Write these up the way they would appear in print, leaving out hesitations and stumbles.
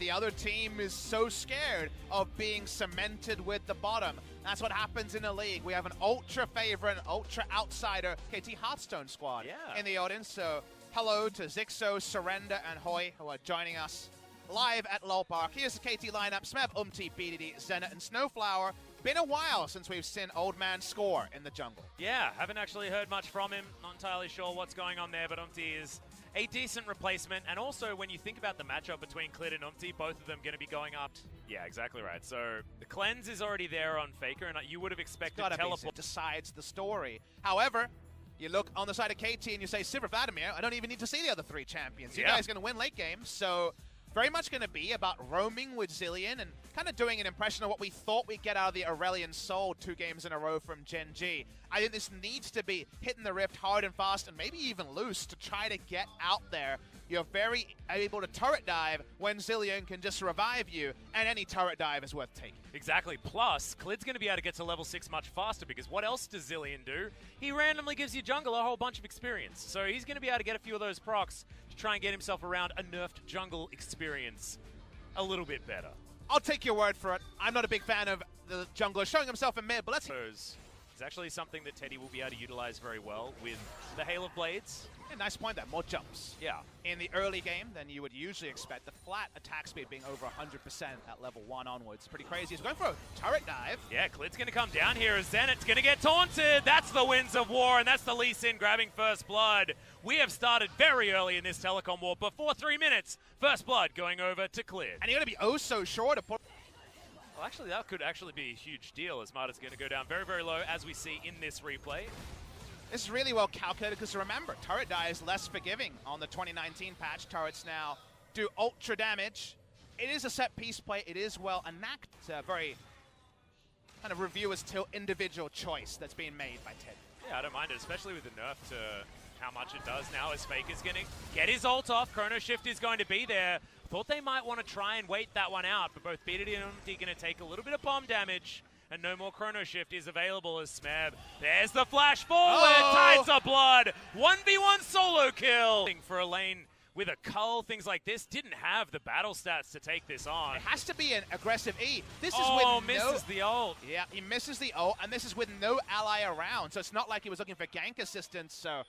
the other team is so scared of being cemented with the bottom. That's what happens in the league. We have an ultra favorite, ultra outsider KT Hearthstone squad in the audience. So hello to Zixo, Surrender, and Hoy, who are joining us live at LOL Park. Here's the KT lineup: Smeb, BDD, Zenit, and Snowflower. Been a while since we've seen Old Man score in the jungle. Yeah, haven't actually heard much from him. Not entirely sure what's going on there, but is a decent replacement. And also, when you think about the matchup between Clit and both of them going to be going up. Yeah, exactly right. So the cleanse is already there on Faker, and you would have expected teleport. Decides the story. However, you look on the side of KT and you say, Sivir, Vladimir, I don't even need to see the other three champions. You guys are going to win late game, so very much going to be about roaming with Zilean and kind of doing an impression of what we thought we'd get out of the Aurelion Soul 2 games in a row from Gen G. I think this needs to be hitting the Rift hard and fast and maybe even loose to try to get out there. You're very able to turret dive when Zilean can just revive you, and any turret dive is worth taking. Exactly. Plus, Clid's going to be able to get to level 6 much faster, because what else does Zilean do? He randomly gives you jungle a whole bunch of experience. So he's going to be able to get a few of those procs to try and get himself around a nerfed jungle experience a little bit better. I'll take your word for it. I'm not a big fan of the jungler showing himself in mid, but let's... It's actually something that Teddy will be able to utilize very well with the Hail of Blades. Yeah, nice point there. More jumps. Yeah. In the early game than you would usually expect. The flat attack speed being over 100% at level 1 onwards. Pretty crazy. He's going for a turret dive. Yeah, Clit's going to come down here as Zenit's going to get taunted. That's the Winds of War, and that's the Lee Sin grabbing first blood. We have started very early in this telecom war. Before 3 minutes, first blood going over to Clit. And you're going to be oh so sure to put... Well, actually, that could actually be a huge deal, as Marta's going to go down very, very low, as we see in this replay. This is really well calculated, because remember, turret die is less forgiving on the 2019 patch. Turrets now do ultra damage. It is a set piece play. It is well enacted. It's a very kind of reviewers till individual choice that's being made by Ted. Yeah, I don't mind it, especially with the nerf to how much it does now, as Faker's going to get his ult off. Chrono Shift is going to be there. Thought they might want to try and wait that one out, but both BDD and Umti going to take a little bit of bomb damage, and no more Chrono Shift is available as Smeb. There's the flash forward, Tides of Blood, 1v1 solo kill. For a lane with a cull, things like this, didn't have the battle stats to take this on. It has to be an aggressive E. This is with misses the ult. Yeah, he misses the ult, and this is with no ally around, so it's not like he was looking for gank assistance, so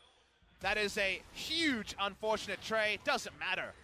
that is a huge unfortunate trade. Doesn't matter.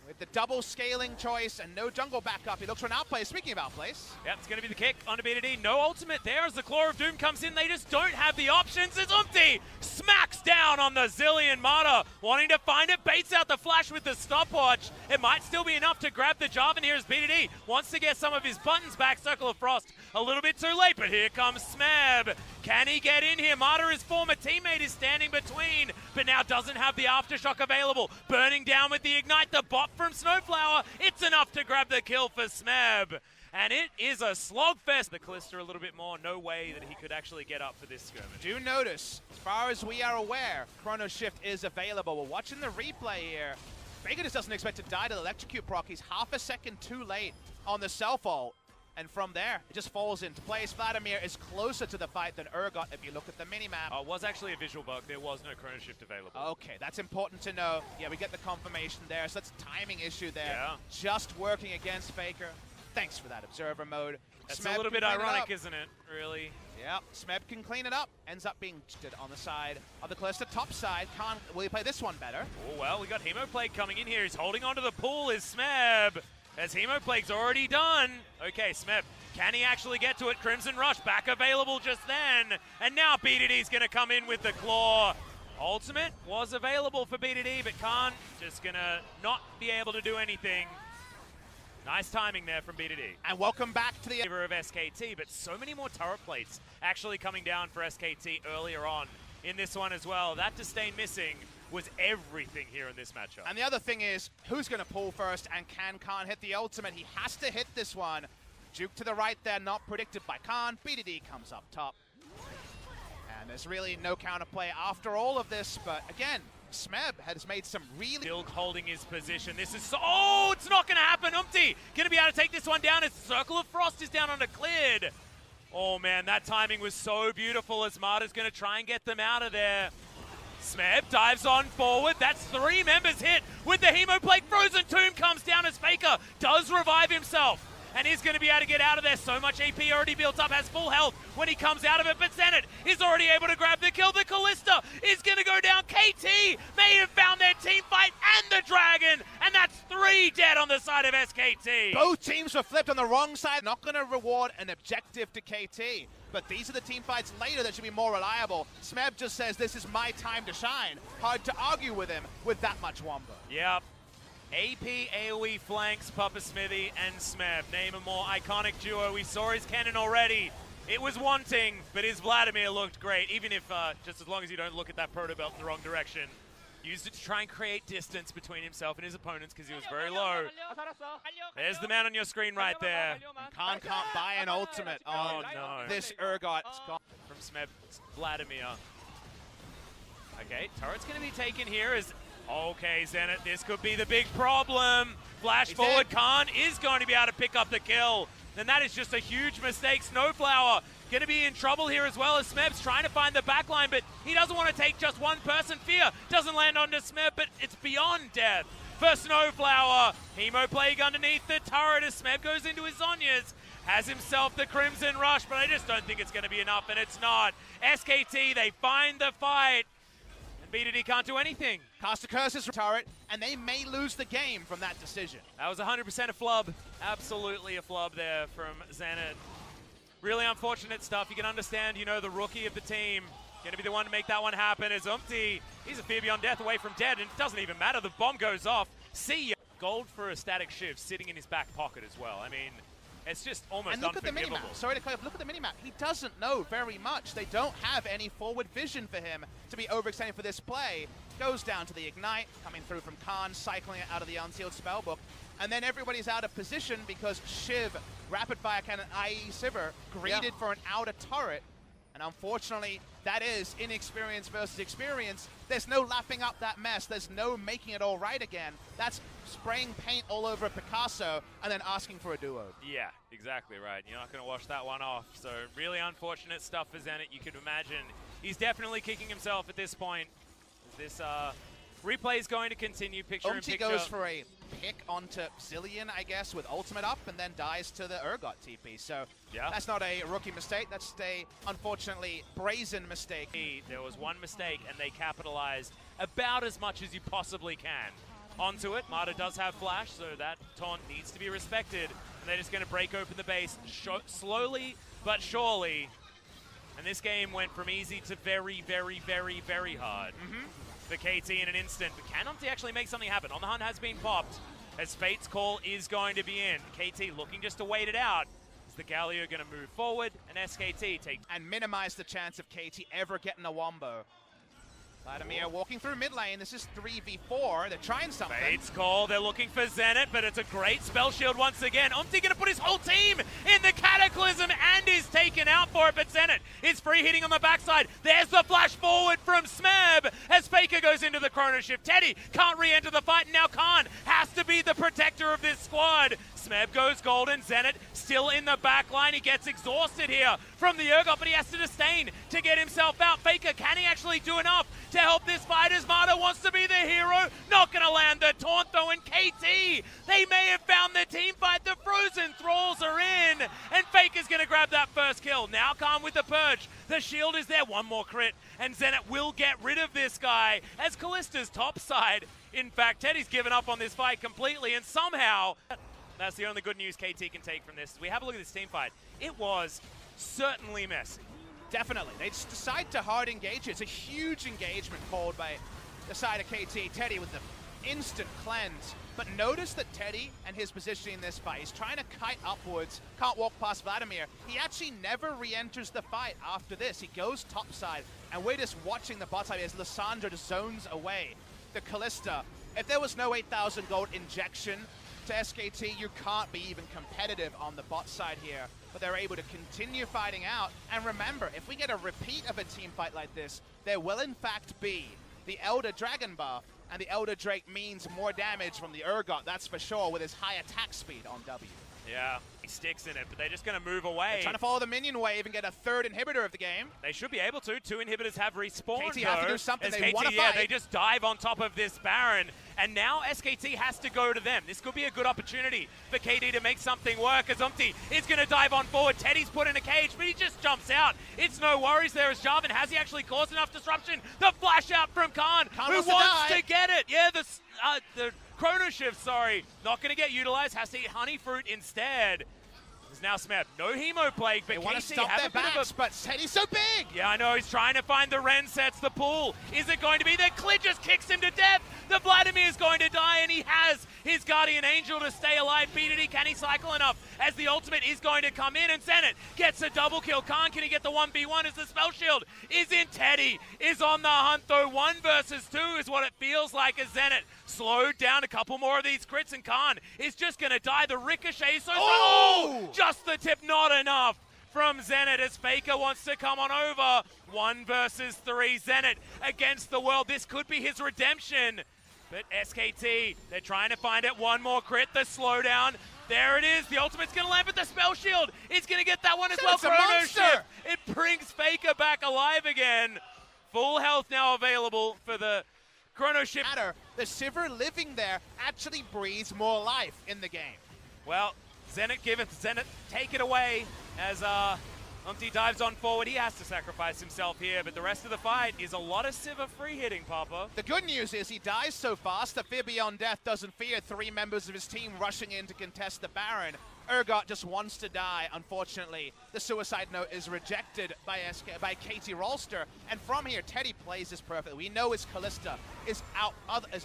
With the double scaling choice and no jungle backup, he looks for an outplay. Speaking of outplays. Yep, it's going to be the kick onto BDD. No ultimate there as the Claw of Doom comes in. They just don't have the options as Umti smacks down on the Zilean. Marta wanting to find it, baits out the flash with the stopwatch. It might still be enough to grab the Jarvan here as BDD wants to get some of his buttons back. Circle of Frost a little bit too late, but here comes Smeb. Can he get in here? Marta, his former teammate, is standing between, but now doesn't have the Aftershock available. Burning down with the Ignite, the bot from Snowflower. It's enough to grab the kill for Smeb. And it is a slogfest. The Callister a little bit more. No way that he could actually get up for this skirmish. Do notice, as far as we are aware, Chrono Shift is available. We're watching the replay here. Vega just doesn't expect to die to the Electrocute proc. He's half a second too late on the self-ult. And from there, it just falls into place. Vladimir is closer to the fight than Urgot if you look at the minimap. It was actually a visual bug. There was no Chrono Shift available. Okay, that's important to know. Yeah, we get the confirmation there, so that's a timing issue there. Yeah. Just working against Faker. Thanks for that observer mode. That's Smeb a little bit ironic, isn't it, really? Yeah, Smeb can clean it up. Ends up being stood on the side of the Callister. Top side, will he play this one better? Oh, well, we got Hemoplague coming in here. He's holding onto the pool, is Smeb. As Hemoplague's already done. Okay, Smeb, can he actually get to it? Crimson Rush back available just then. And now BDD's going to come in with the Claw. Ultimate was available for BDD, but Khan just going to not be able to do anything. Nice timing there from BDD. And welcome back to the favor of SKT, but so many more turret plates actually coming down for SKT earlier on in this one as well. That Disdain missing was everything here in this matchup. And the other thing is, who's going to pull first, and can Khan hit the ultimate? He has to hit this one. Juke to the right there, not predicted by Khan. BDD comes up top. And there's really no counterplay after all of this, but again, Smeb has made some really... Still holding his position. This is so... Oh, it's not going to happen. Umti going to be able to take this one down as Circle of Frost is down onto Clid. Oh man, that timing was so beautiful as Marta's going to try and get them out of there. Smeb dives on forward. That's 3 members hit with the Hemoplague. Frozen Tomb comes down as Faker does revive himself and is going to be able to get out of there. So much AP already built up, has full health when he comes out of it, but Zenit is already able to grab the kill. The Callista is going to go down. KT may have found their team fight and the Dragon, and that's 3 dead on the side of SKT. Both teams were flipped on the wrong side. Not going to reward an objective to KT, but these are the team fights later that should be more reliable. Smeb just says, this is my time to shine. Hard to argue with him with that much Wombo. Yep. AP, AoE flanks, Papa Smithy, and Smeb. Name a more iconic duo. We saw his cannon already. It was wanting, but his Vladimir looked great, even if, just as long as you don't look at that proto belt in the wrong direction. Used it to try and create distance between himself and his opponents because he was very low. There's the man on your screen right there. Khan can't buy an ultimate on this Urgot. From Smeb, Vladimir. Okay, turret's going to be taken here as... Okay, Zenit, this could be the big problem. Flash forward, Khan is going to be able to pick up the kill. Then that is just a huge mistake. Snowflower going to be in trouble here as well as Smeb's trying to find the backline, but he doesn't want to take just one person. Fear doesn't land onto Smeb, but it's beyond death for Snowflower. Hemoplague underneath the turret as Smeb goes into his Zhonya's. Has himself the Crimson Rush, but I just don't think it's going to be enough, and it's not. SKT, they find the fight. BDD can't do anything. Cast a Curse's turret, and they may lose the game from that decision. That was 100% a flub. Absolutely a flub there from Zenit. Really unfortunate stuff. You can understand, you know, the rookie of the team going to be the one to make that one happen is Umpty. He's a fear beyond death away from dead, and it doesn't even matter. The bomb goes off. See ya. Gold for a static shift sitting in his back pocket as well. I mean, it's just almost unforgivable. And look at the minimap. Sorry to cut off. Look at the minimap. He doesn't know very much. They don't have any forward vision for him to be overextending for this play. Goes down to the Ignite, coming through from Khan, cycling it out of the unsealed spellbook. And then everybody's out of position because Shiv, Rapid Fire Cannon, i.e. Sivir, greeted for an outer turret. And unfortunately, that is inexperience versus experience. There's no lapping up that mess. There's no making it all right again. That's spraying paint all over Picasso and then asking for a duo. Yeah, exactly right. You're not going to wash that one off. So really unfortunate stuff for Zenit. You could imagine he's definitely kicking himself at this point. This replay is going to continue picture in picture. Goes for a pick onto Zilean, I guess, with ultimate up, and then dies to the Urgot TP. So that's not a rookie mistake. That's a, unfortunately, brazen mistake. There was one mistake, and they capitalized about as much as you possibly can onto it. Marta does have flash, so that taunt needs to be respected. And they're just going to break open the base slowly but surely. And this game went from easy to very, very, very, very hard. For KT in an instant, but can Umpty actually make something happen? On the Hunt has been popped, as Fate's call is going to be in. KT looking just to wait it out. Is the Galio going to move forward, and SKT take... And minimize the chance of KT ever getting a Wombo. Vladimir walking through mid lane. This is 3v4. They're trying something. Fate's call. They're looking for Zenit, but it's a great spell shield once again. Umpty going to put his whole team in the Cataclysm and is taken out for it, but Zenit is free hitting on the backside. There's the flash forward from Smeb as Faker goes into the Chrono Shift. Teddy can't re-enter the fight, and now Khan has to be the protector of this squad. Smeb goes golden. Zenit still in the back line. He gets exhausted here from the Urgot, but he has to disdain to get himself out. Faker, can he actually do enough to help this fight as Marta wants to be the hero? Not going to land the taunt though, and KT, they may have found the team fight. The Frozen Thralls are in, and Faker's going to grab that first kill. Now Khan with the Purge. The shield is there. One more crit, and Zenit will get rid of this guy as Callista's top side. In fact, Teddy's given up on this fight completely, and somehow... That's the only good news KT can take from this. We have a look at this team fight. It was certainly messy. Definitely. They just decide to hard engage. It's a huge engagement called by the side of KT. Teddy with the instant cleanse. But notice that Teddy and his positioning in this fight, he's trying to kite upwards, can't walk past Vladimir. He actually never re-enters the fight after this. He goes topside, and we're just watching the bot side as Lissandra just zones away. The Callista, if there was no 8,000 gold injection to SKT, you can't be even competitive on the bot side here, but they're able to continue fighting out. And remember, if we get a repeat of a team fight like this, there will in fact be the Elder Dragon buff, and the Elder Drake means more damage from the Urgot, that's for sure, with his high attack speed on W. Yeah, he sticks in it, but they're just going to move away. They're trying to follow the minion wave and get a third inhibitor of the game. They should be able to. 2 inhibitors have respawned, KT have to do something. They KT, want to yeah, fight. they just dive on top of this Baron. And now SKT has to go to them. This could be a good opportunity for KD to make something work as Umti is going to dive on forward. Teddy's put in a cage, but he just jumps out. It's no worries there as Jarvan. Has he actually caused enough disruption? The flash out from Khan, who wants to get it. Yeah, the Chrono Shift, sorry, not going to get utilized. Has to eat Honey Fruit instead. There's now Smeb. No Hemo Plague, but they want to KT stop have their a bit backs, of a... but Teddy's so big! Yeah, I know. He's trying to find the Ren sets, the pool. Is it going to be there? Clid just kicks him to death. The Vladimir is going to die, and he has his Guardian Angel to stay alive. BDD, can he cycle enough as the ultimate is going to come in? And Zenit gets a double kill. Khan, can he get the 1v1 as the spell shield is in? Teddy is on the hunt, though. 1 versus 2 is what it feels like as Zenit slowed down a couple more of these crits, and Khan is just going to die. The ricochet is so strong. Oh! Just the tip, not enough from Zenit as Faker wants to come on over. 1 versus 3, Zenit against the world. This could be his redemption. But SKT, they're trying to find it. 1 more crit, the slowdown. There it is. The ultimate's going to land, but the spell shield is going to get that one as well. Chrono Shift. It brings Faker back alive again. Full health now available for the Chrono Shift. The Sivir living there actually breathes more life in the game. Well, Zenit giveth, Zenit take it away as Umti dives on forward. He has to sacrifice himself here, but the rest of the fight is a lot of Sivir free hitting, Papa. The good news is he dies so fast that Fear Beyond Death doesn't fear 3 members of his team rushing in to contest the Baron. Urgot just wants to die. Unfortunately, the suicide note is rejected by KT Rolster, and from here, Teddy plays this perfectly. We know his Kalista is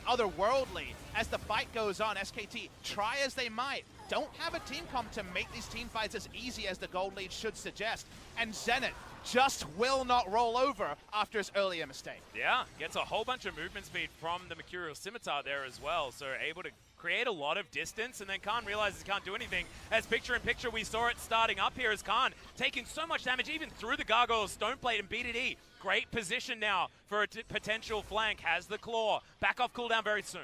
otherworldly. As the fight goes on, SKT, try as they might, don't have a team comp to make these team fights as easy as the gold lead should suggest, and Zenit just will not roll over after his earlier mistake. Yeah, gets a whole bunch of movement speed from the Mercurial Scimitar there as well, so able to create a lot of distance, and then Khan realizes he can't do anything. As picture-in-picture, we saw it starting up here as Khan taking so much damage even through the Gargoyle Stoneplate and BDD. Great position now for a potential flank. Has the Claw. Back off cooldown very soon.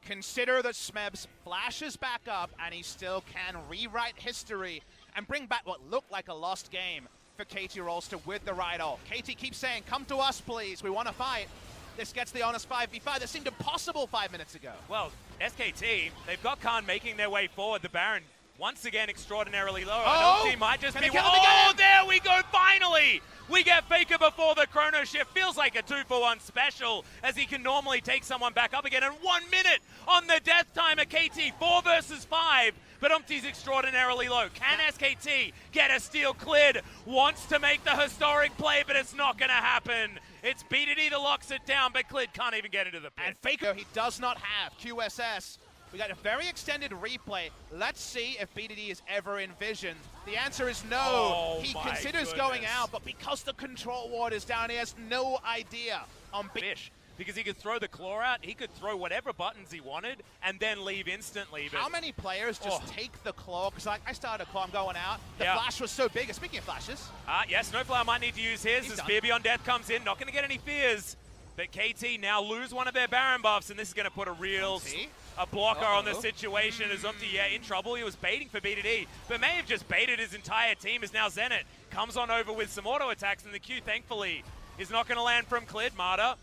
Consider that Smebs flashes back up, and he still can rewrite history and bring back what looked like a lost game for KT Rolster with the Rydell. KT keeps saying, come to us, please. We want to fight. This gets the honest 5v5 that seemed impossible 5 minutes ago. Well, SKT, they've got Khan making their way forward. The Baron, once again, extraordinarily low. Oh! Ulti might just be... Oh, there we go, finally! We get Faker before the Chrono Shift. Feels like a 2-for-1 special, as he can normally take someone back up again. And 1 minute on the death timer, KT, 4 versus 5. But Umti's extraordinarily low. Can SKT get a steal? Clid wants to make the historic play, but it's not going to happen. It's BDD that locks it down, but Clid can't even get into the pit. And Faker, he does not have QSS. We got a very extended replay. Let's see if BDD is ever envisioned. The answer is no. Oh, he considers going out, but because the control ward is down, he has no idea on Fish. Because he could throw the claw out, he could throw whatever buttons he wanted, and then leave instantly. But how many players just take the claw? Because I started a claw, I'm going out. The flash was so big. Speaking of flashes. Yes, Snowflower might need to use his as Fear Beyond Death comes in. Not going to get any fears. But KT now lose one of their Baron buffs, and this is going to put a blocker on the situation as Umti, in trouble. He was baiting for BDD, but may have just baited his entire team as now Zenit comes on over with some auto attacks, and the Q, thankfully, is not going to land from Clid. Marta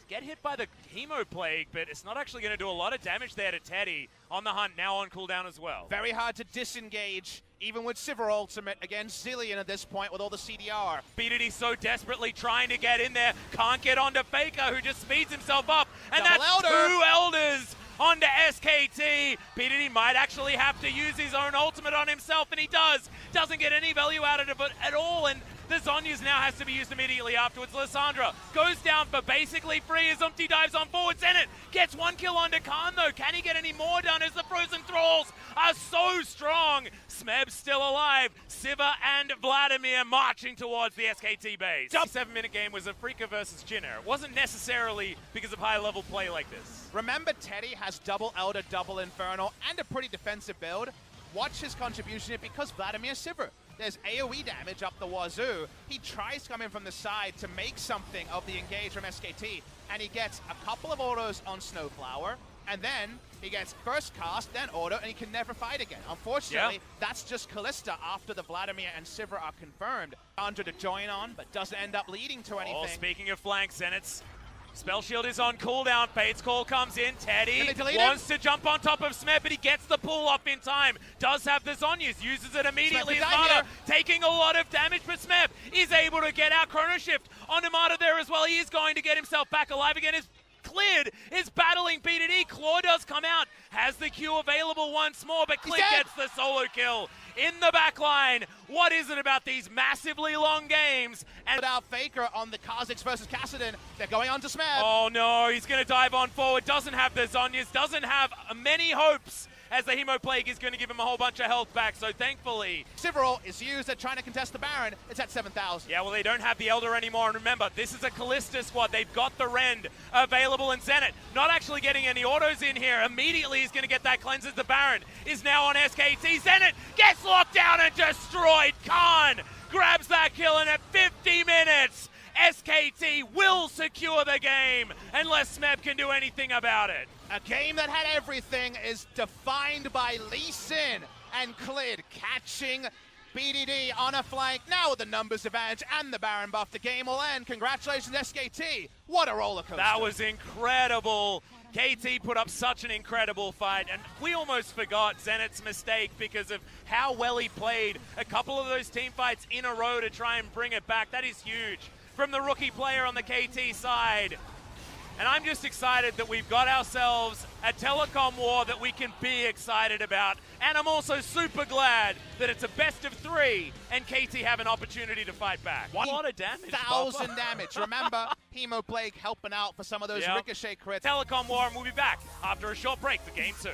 get hit by the Hemo Plague, but it's not actually going to do a lot of damage there to Teddy. On the hunt, now on cooldown as well. Very hard to disengage, even with Sivir ultimate against Zilean at this point with all the CDR. BDD so desperately trying to get in there, can't get onto Faker, who just speeds himself up, and that's 2 Elders onto SKT. BDD might actually have to use his own ultimate on himself, and he does. Doesn't get any value out of it at all, and the Zhonya's now has to be used immediately afterwards. Lissandra goes down for basically free as Umti dives on forward. Zenit gets 1 kill onto Khan, though. Can he get any more done as the Frozen Thralls are so strong? Smeb's still alive. Sivir and Vladimir marching towards the SKT base. 7-minute game was a Freaka versus Jinner. It wasn't necessarily because of high-level play like this. Remember, Teddy has double Elder, double Infernal, and a pretty defensive build. Watch his contribution here because Vladimir Sivir. There's AoE damage up the wazoo. He tries to come in from the side to make something of the engage from SKT, and he gets a couple of autos on Snowflower. and then he gets first cast, then auto, and he can never fight again. Unfortunately, that's just Kalista after the Vladimir and Sivir are confirmed. Andre to join on, but doesn't end up leading to anything. Oh, speaking of flanks, Zenit's spell shield is on cooldown. Fate's Call comes in. Teddy wants to jump on top of Smeb, but he gets the pull off in time. Does have the Zhonya's, uses it immediately. Mata taking a lot of damage, but Smeb is able to get out. Chrono Shift on Mata there as well. He is going to get himself back alive again. Clid is battling BDD. Claw does come out, has the Q available once more, but Clid gets the solo kill in the back line. What is it about these massively long games? And without Faker on the Kha'Zix versus Kassadin, they're going on to Smeb. Oh no, he's going to dive on forward. Doesn't have the Zhonya's, doesn't have many hopes, as the Hemo Plague is going to give him a whole bunch of health back, so thankfully... Sivir is used at trying to contest the Baron. It's at 7,000. Yeah, well, they don't have the Elder anymore, and remember, this is a Kalista squad. They've got the Rend available, and Zenit not actually getting any autos in here. Immediately, he's going to get that cleanses. The Baron is now on SKT. Zenit gets locked down and destroyed. Khan grabs that kill, and at 50 minutes, SKT will secure the game unless Smeb can do anything about it. A game that had everything is defined by Lee Sin and Clid catching BDD on a flank. Now with the numbers advantage and the Baron buff, the game will end. Congratulations, SKT. What a roller coaster. That was incredible. KT put up such an incredible fight, and we almost forgot Zenit's mistake because of how well he played a couple of those team fights in a row to try and bring it back. That is huge from the rookie player on the KT side. And I'm just excited that we've got ourselves a telecom war that we can be excited about. And I'm also super glad that it's a best of 3 and KT have an opportunity to fight back. A lot of damage. 1,000 damage. Remember, Hemo Plague helping out for some of those ricochet crits. Telecom war, and we'll be back after a short break for game 2.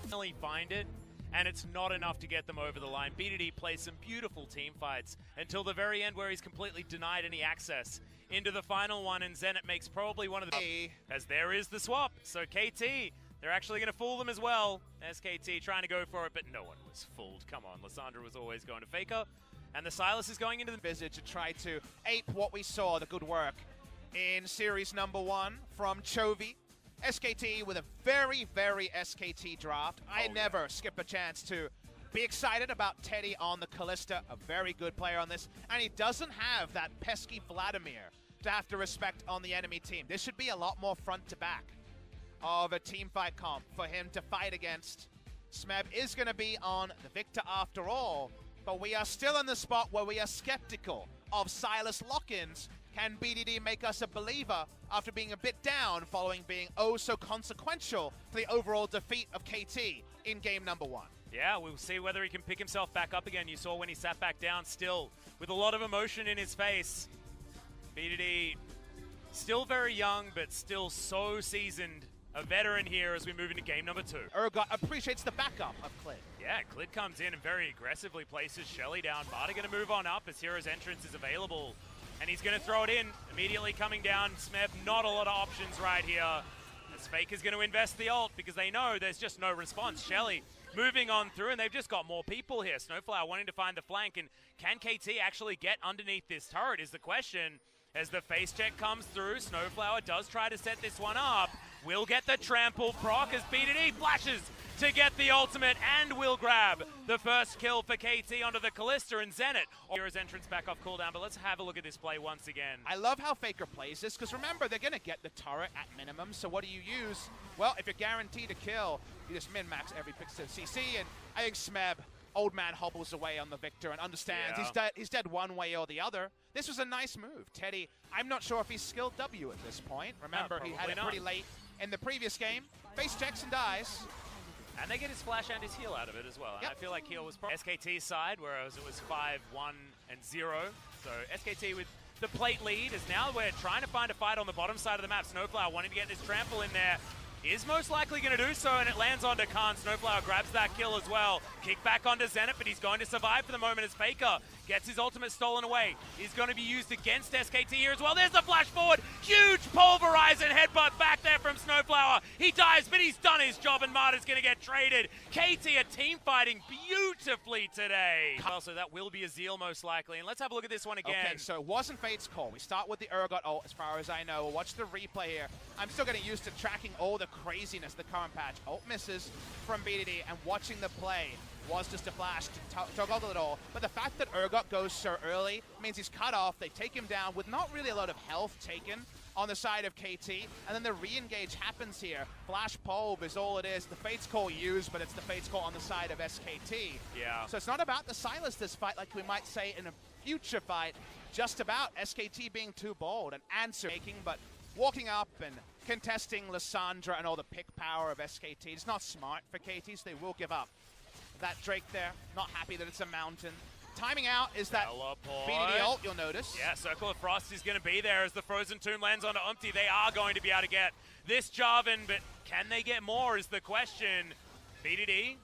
Finally find it. And it's not enough to get them over the line. BDD plays some beautiful team fights until the very end where he's completely denied any access into the final one, and Zenit makes probably one of the... As there is the swap. So KT, they're actually going to fool them as well. SKT trying to go for it, but no one was fooled. Come on, Lissandra was always going to Faker. And the Silas is going into the visit to try to ape what we saw, the good work in series number 1 from Chovy. SKT with a very, very SKT draft. I never skip a chance to be excited about Teddy on the Kalista, a very good player on this. And he doesn't have that pesky Vladimir to have to respect on the enemy team. This should be a lot more front to back of a team fight comp for him to fight against. Smeb is going to be on the Victor after all, but we are still in the spot where we are skeptical of Silas lock-ins. Can BDD make us a believer after being a bit down following being oh so consequential for the overall defeat of KT in game number 1? Yeah, we'll see whether he can pick himself back up again. You saw when he sat back down still with a lot of emotion in his face. BDD still very young, but still so seasoned. A veteran here as we move into game number 2. Urgot appreciates the backup of Clid. Yeah, Clid comes in and very aggressively places Shelly down. Mata going to move on up as Hero's entrance is available. And he's going to throw it in, immediately coming down. Smeb, not a lot of options right here. As Fake is going to invest the ult because they know there's just no response. Shelly moving on through, and they've just got more people here. Snowflower wanting to find the flank, and can KT actually get underneath this turret is the question. As the face check comes through, Snowflower does try to set this one up. Will get the trample proc as BDD flashes to get the ultimate and will grab the first kill for KT onto the Kalista and Zenit. Hero's entrance back off cooldown, but let's have a look at this play once again. I love how Faker plays this, because remember, they're going to get the turret at minimum, so what do you use? Well, if you're guaranteed to kill, you just min-max every pixel CC, and I think Smeb, old man, hobbles away on the Victor and understands he's dead one way or the other. This was a nice move. Teddy, I'm not sure if he's skilled W at this point. Remember, he had it pretty late in the previous game. Face checks and dies. And they get his flash and his heal out of it as well. And I feel like heal was SKT's side, whereas it was 5-1-0. So SKT with the plate lead, as now we're trying to find a fight on the bottom side of the map. Snowflower wanting to get this trample in there. is most likely going to do so, and it lands onto Khan. Snowflower grabs that kill as well. Kick back onto Zenit, but he's going to survive for the moment as Faker gets his ultimate stolen away. He's going to be used against SKT here as well. There's the flash forward. Huge pulverizing headbutt back there from Snowflower. He dies, but he's done his job, and Marta's going to get traded. KT are team fighting beautifully today. Also, that will be a Zeal most likely, and let's have a look at this one again. Okay, so it wasn't Fate's call. We start with the Urgot ult, as far as I know. We'll watch the replay here. I'm still getting used to tracking all the craziness, the current patch. Ult misses from BDD, and watching the play was just a flash to toggle it all. But the fact that Urgot goes so early means he's cut off. They take him down with not really a lot of health taken on the side of KT, and then the re-engage happens here. Flash Pulve is all it is. The Fate's Call used, but it's the Fate's Call on the side of SKT. Yeah. So it's not about the Sylas this fight like we might say in a future fight, just about SKT being too bold and answer making, but walking up and contesting Lissandra and all the pick power of SKT. It's not smart for KT, so they will give up. That Drake there, not happy that it's a mountain. Timing out is that BDD ult, you'll notice. Yeah, Circle of Frost is going to be there as the Frozen Tomb lands onto Umpty. They are going to be able to get this Jarvan, but can they get more is the question. BDD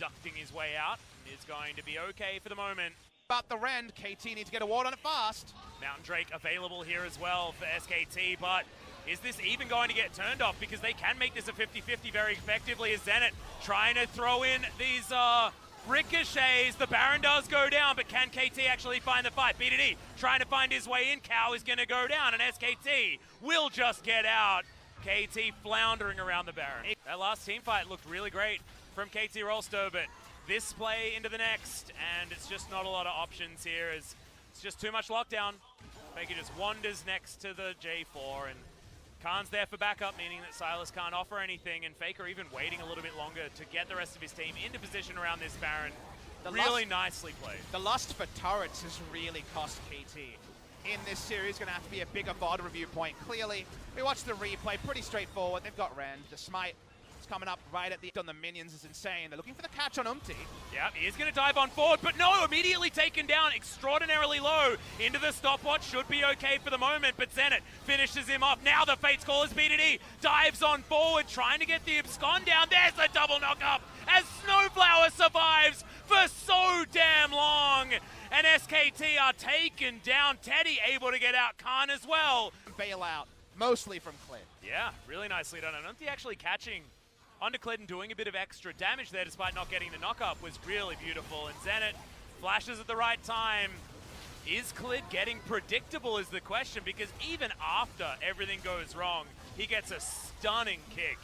ducting his way out is going to be okay for the moment. About the Rend, KT needs to get a ward on it fast. Mountain Drake available here as well for SKT, but is this even going to get turned off? Because they can make this a 50-50 very effectively as Zenit trying to throw in these ricochets. The Baron does go down, but can KT actually find the fight? BDD trying to find his way in. Cow is going to go down, and SKT will just get out. KT floundering around the Baron. That last team fight looked really great from KT Rolster, but this play into the next, and it's just not a lot of options here. It's just too much lockdown. Faker just wanders next to the J4, and Khan's there for backup, meaning that Sylas can't offer anything, and Faker even waiting a little bit longer to get the rest of his team into position around this Baron. Really nicely played. The lust for turrets has really cost KT. In this series, going to have to be a bigger VOD review point. Clearly, we watched the replay, pretty straightforward. They've got Rend. The smite is coming up right at the on the minions is insane. They're looking for the catch on Umpty. Yeah, he is going to dive on forward, but no, immediately taken down extraordinarily low into the stopwatch. Should be okay for the moment, but Zenit finishes him off. Now the Fate's Call is BDD. Dives on forward, trying to get the abscond down. There's the double knock-up as Snowflower survives for so damn long. And SKT are taken down. Teddy able to get out. Khan as well. Bailout, mostly from Clid. Yeah, really nicely done. And Umpty actually catching onto Clid and doing a bit of extra damage there despite not getting the knock-up was really beautiful. And Zenit flashes at the right time. Is Clid getting predictable is the question, because even after everything goes wrong, he gets a stunning kick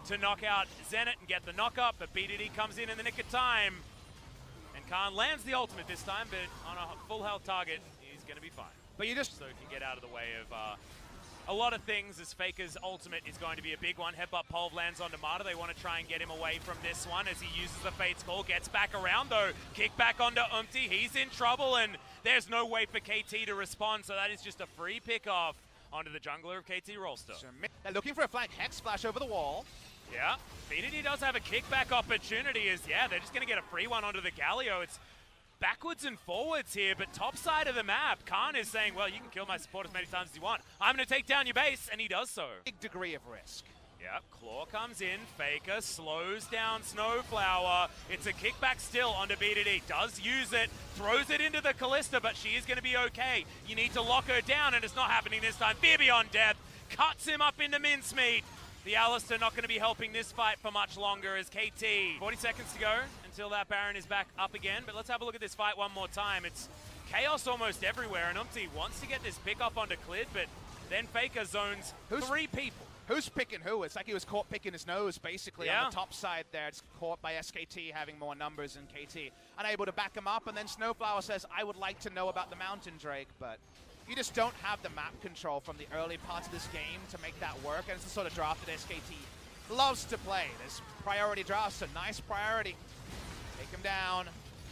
to knock out Zenit and get the knock-up, but BDD comes in the nick of time. And Khan lands the ultimate this time, but on a full health target, he's going to be fine. But you just... So he can get out of the way of a lot of things, as Faker's ultimate is going to be a big one. Headbutt Pulve lands onto Marta. They want to try and get him away from this one as he uses the Fate's Call. Gets back around, though. Kick back onto Umpty. He's in trouble, and there's no way for KT to respond, so that is just a free pick-off onto the jungler of KT Rolster. They're looking for a flank Hex Splash over the wall. Yeah, BDD does have a kickback opportunity as, yeah, they're just going to get a free one onto the Galio. It's backwards and forwards here, but top side of the map, Khan is saying, well, you can kill my support as many times as you want. I'm going to take down your base, and he does so. Big degree of risk. Yeah, Claw comes in, Faker slows down Snowflower. It's a kickback still onto BDD, does use it, throws it into the Kalista, but she is going to be okay. You need to lock her down, and it's not happening this time. Fear Beyond Death cuts him up into mincemeat. The Alistar not going to be helping this fight for much longer as KT. 40 seconds to go until that Baron is back up again. But let's have a look at this fight one more time. It's chaos almost everywhere, and Umpty wants to get this pick up onto Clid, but then Faker zones three people. Who's picking who? It's like he was caught picking his nose, basically, on the top side there. It's caught by SKT having more numbers than KT. Unable to back him up, and then Snowflower says, I would like to know about the Mountain Drake, but you just don't have the map control from the early parts of this game to make that work, and it's the sort of draft that SKT loves to play. There's priority drafts, a nice priority. Take him down.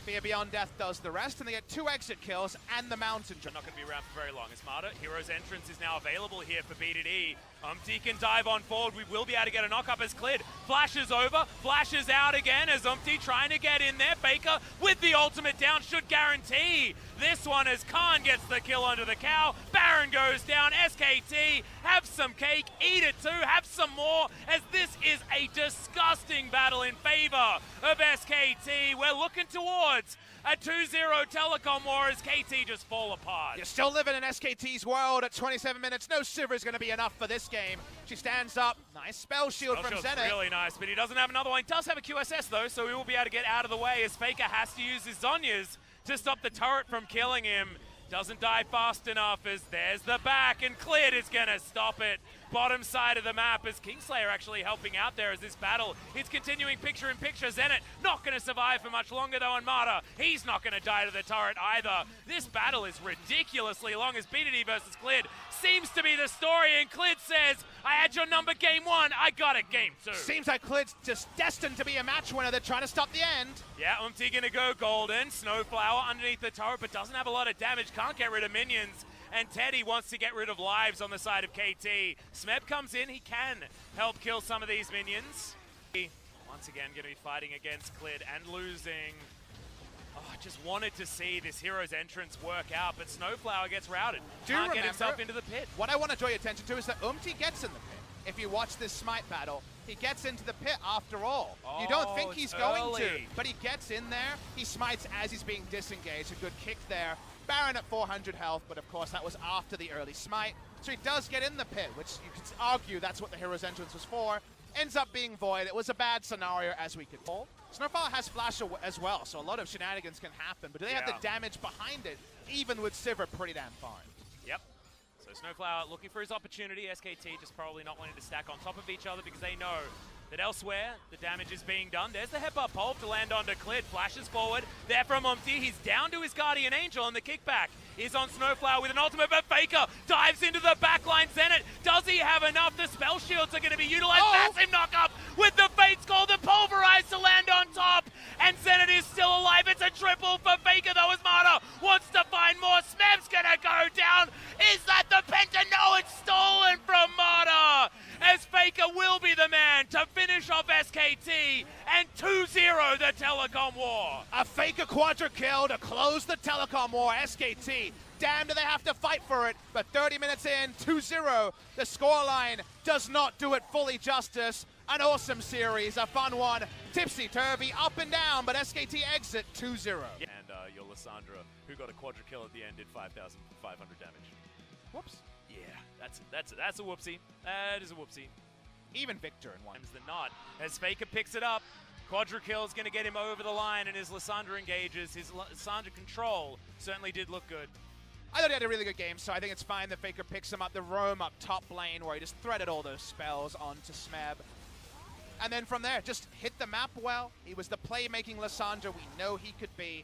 Fear Beyond Death does the rest, and they get 2 exit kills and the Mountain Drake. Not going to be around for very long. As Marta, Hero's Entrance is now available here for BDD. Can dive on forward. We will be able to get a knock-up as cleared. Flashes over, flashes out again as trying to get in there. Faker with the ultimate down should guarantee this one as Khan gets the kill onto the cow. Baron goes down. SKT, have some cake, eat it too, have some more, as this is a disgusting battle in favor of SKT. We're looking towards a 2-0 telecom war as KT just fall apart. You're still living in SKT's world at 27 minutes. No Sivir is going to be enough for this game. She stands up. Nice spell shield from Zenit. Really nice, but he doesn't have another one. He does have a QSS though, so he will be able to get out of the way as Faker has to use his Zhonya's to stop the turret from killing him. Doesn't die fast enough as there's the back, and Cleared is going to stop it. Bottom side of the map as Kingslayer actually helping out there as this battle is continuing picture in picture. Zenit not going to survive for much longer though, and Mata, he's not going to die to the turret either. This battle is ridiculously long as BDD versus Cleared seems to be the story, and Cleared says, I had your number game 1, I got it game 2. Seems like Cleared's just destined to be a match winner. They're trying to stop the end. Yeah, going to go golden. Snowflower underneath the turret, but doesn't have a lot of damage, can't get rid of minions. And Teddy wants to get rid of lives on the side of KT. Smeb comes in, he can help kill some of these minions. Once again, going to be fighting against Clid and losing. Oh, I just wanted to see this hero's entrance work out, but Snowflower gets routed. Can't get himself into the pit. What I want to draw your attention to is that gets in the pit. If you watch this Smite battle, he gets into the pit after all. You don't think he's going to, but he gets in there. He smites as he's being disengaged. A good kick there. Baron at 400 health, but of course that was after the early smite. So he does get in the pit, which you could argue that's what the hero's entrance was for. Ends up being void. It was a bad scenario as we could call. Snowflower has flash as well, so a lot of shenanigans can happen, but do they have the damage behind it, even with Sivir pretty damn fine? Yep. So Snowflower looking for his opportunity. SKT just probably not wanting to stack on top of each other because they know that elsewhere the damage is being done. There's the headbutt pulp to land onto Clid. Flashes forward there from He's down to his Guardian Angel, and the kickback is on Snowflower with an ultimate, but Faker dives into the backline. Zenit, does he have enough? The spell shields are going to be utilized. Massive knock-up with the Fates Call, the Pulverize to land on top, and Zenit is still alive. It's a triple for Faker though as Mata wants to find more. Smeb's going to go down. Is that the Penta? No, it's stolen from Mata, as Faker will be the man to finish off SKT and 2-0 the Telecom War. A Faker quadra kill to close the Telecom War. SKT, damn do they have to fight for it, but 30 minutes in, 2-0. The scoreline does not do it fully justice. An awesome series, a fun one. Tipsy-turvy, up and down, but SKT exit 2-0. And your Lissandra, who got a quadra kill at the end, did 5,500 damage. Whoops. Yeah, that's a whoopsie. That is a whoopsie. Even Victor in one. Than not, as Faker picks it up, quadra kill is going to get him over the line, and his Lissandra engages. His Lissandra control certainly did look good. I thought he had a really good game, so I think it's fine that Faker picks him up. The roam up top lane where he just threaded all those spells onto Smeb. And then from there, just hit the map well. He was the playmaking Lissandra we know he could be.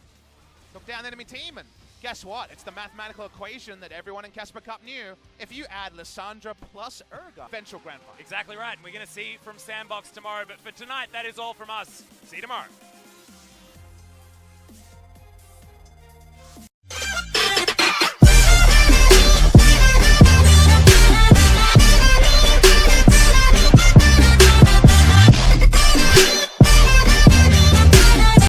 Took down the enemy team, and guess what? It's the mathematical equation that everyone in Casper Cup knew. If you add Lissandra plus Urgot, eventual grand final. Exactly right, and we're going to see from Sandbox tomorrow. But for tonight, that is all from us. See you tomorrow.